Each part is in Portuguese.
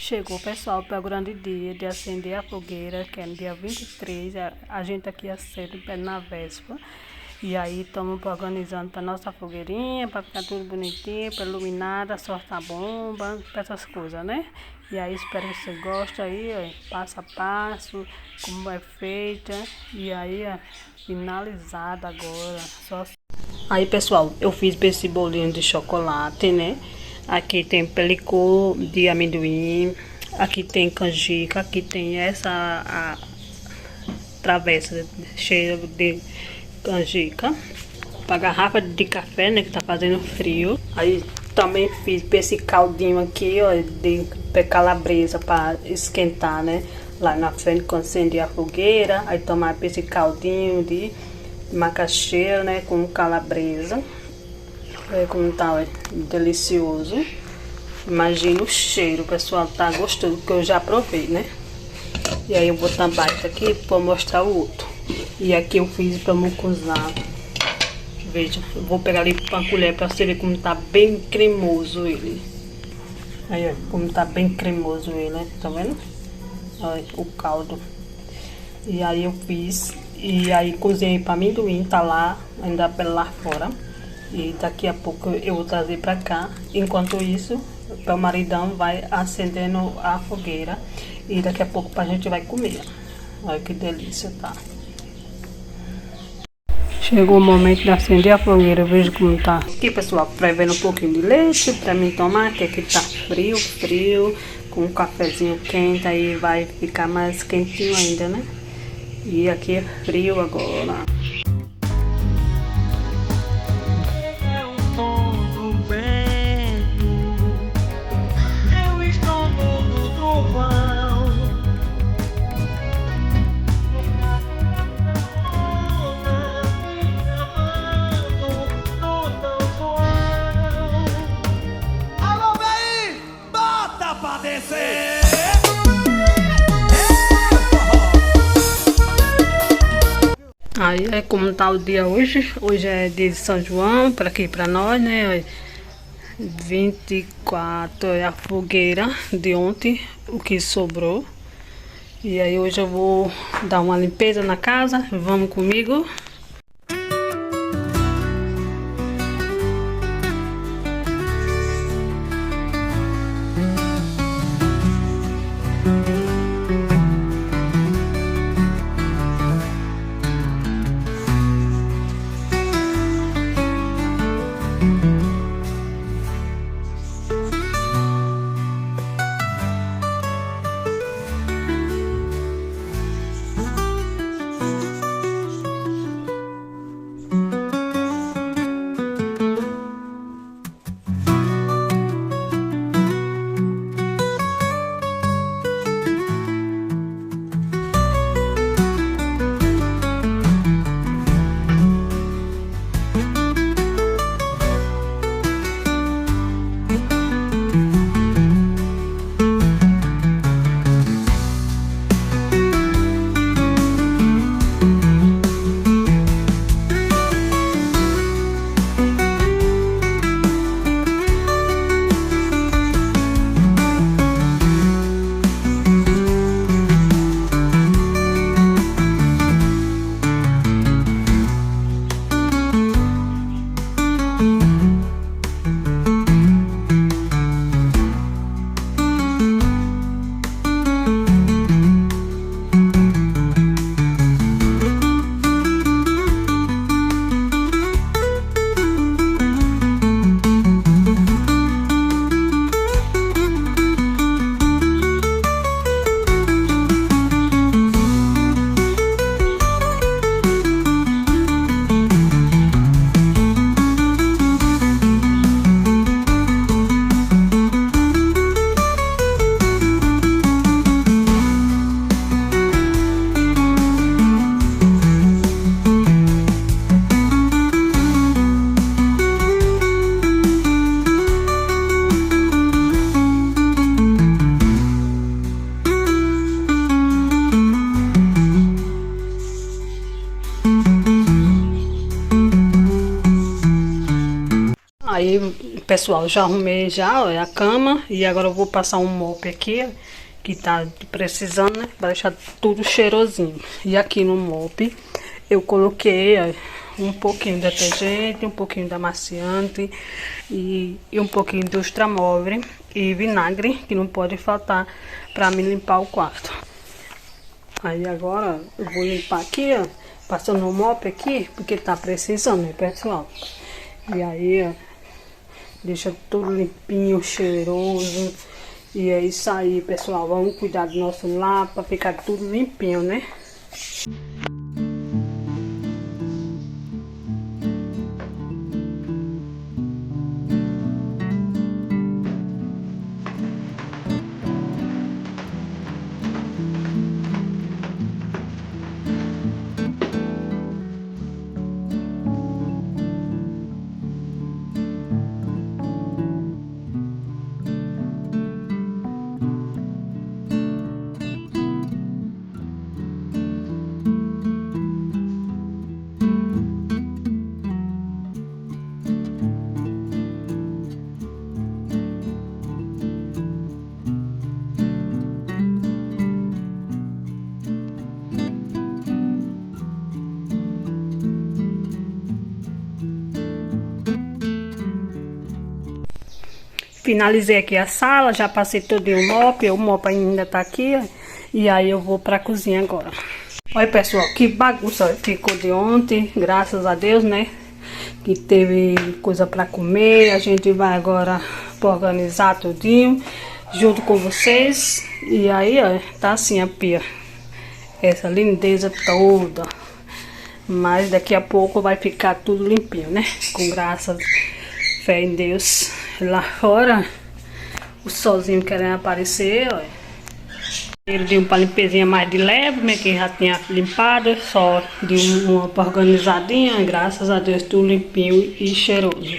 Chegou, pessoal, para o grande dia de acender a fogueira, que é no dia 23. A gente aqui acende na véspera. E aí estamos organizando para nossa fogueirinha, para ficar tudo bonitinho, para iluminada, soltar bomba, para essas coisas, né? E aí espero que você goste aí, ó, passo a passo, como é feita. E aí, ó, finalizada agora. Só... Aí, pessoal, eu fiz esse bolinho de chocolate, né? Aqui tem pelicô de amendoim, aqui tem canjica, aqui tem essa travessa cheia de canjica, para garrafa de café, né, que tá fazendo frio. Aí também fiz esse caldinho aqui, ó, de calabresa para esquentar, né, lá na frente quando acender a fogueira. Aí tomar esse caldinho de macaxeira, né, com calabresa. Olha como tá, ó, delicioso. Imagina o cheiro, pessoal, tá gostoso, porque eu já provei, né? E aí eu vou tampar isso aqui para mostrar o outro. E aqui eu fiz para mucuzá. Veja, eu vou pegar ali com uma colher para você ver como tá bem cremoso ele. Aí, ó, como tá bem cremoso ele, né? Tá vendo? Olha o caldo. E aí eu fiz, e aí cozinhei para amendoim, tá lá, ainda lá fora. E daqui a pouco eu vou trazer pra cá. Enquanto isso, meu maridão vai acendendo a fogueira. E daqui a pouco a gente vai comer. Olha que delícia, tá? Chegou o momento de acender a fogueira. Veja como tá. Aqui, pessoal, fervendo um pouquinho de leite pra mim tomar. Que aqui tá frio, frio. Com um cafezinho quente, aí vai ficar mais quentinho ainda, né? E aqui é frio agora. Aí é como tá o dia hoje. Hoje é dia de São João, para aqui para nós, né? 24 é a fogueira de ontem, o que sobrou. E aí hoje eu vou dar uma limpeza na casa. Vamos comigo. Pessoal, já arrumei já, ó, a cama. E agora eu vou passar um mop aqui, ó, que tá precisando, né? Pra deixar tudo cheirosinho. E aqui no mop eu coloquei, ó, um pouquinho de detergente, um pouquinho de amaciante e um pouquinho de Lustramóvel e vinagre, que não pode faltar pra me limpar o quarto. Aí agora eu vou limpar aqui, ó, passando o mop aqui, porque tá precisando, né, pessoal? E aí, ó, deixa tudo limpinho, cheiroso. E é isso aí, pessoal. Vamos cuidar do nosso lar pra ficar tudo limpinho, né? Finalizei aqui a sala, já passei todo o mop ainda tá aqui, ó, e aí eu vou pra cozinha agora. Olha, pessoal, que bagunça ficou de ontem, graças a Deus, né? Que teve coisa pra comer, a gente vai agora organizar tudinho, junto com vocês. E aí, ó, tá assim a pia, essa lindeza toda. Mas daqui a pouco vai ficar tudo limpinho, né? Com graça, fé em Deus. Lá fora, o solzinho querendo aparecer, ó. Ele deu uma limpezinha mais de leve, né? Que já tinha limpado, só deu uma organizadinha. Graças a Deus, tudo limpinho e cheiroso.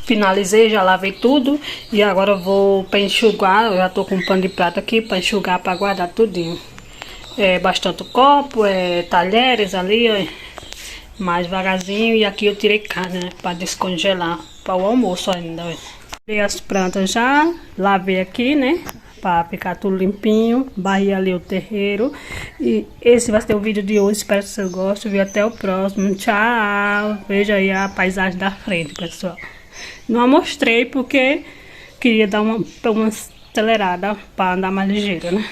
Finalizei, já lavei tudo e agora eu vou para enxugar. Eu já tô com um pano de prato aqui para enxugar, para guardar tudinho. Bastante copo, talheres ali, ó, mais devagarzinho. E aqui eu tirei carne, né, para descongelar para o almoço ainda. Ó. Tirei as plantas já, lavei aqui, né, para ficar tudo limpinho. Barri ali o terreiro. E esse vai ser o vídeo de hoje. Espero que vocês gostem. E até o próximo. Tchau. Veja aí a paisagem da frente, pessoal. Não mostrei porque queria dar uma acelerada para andar mais ligeiro, né?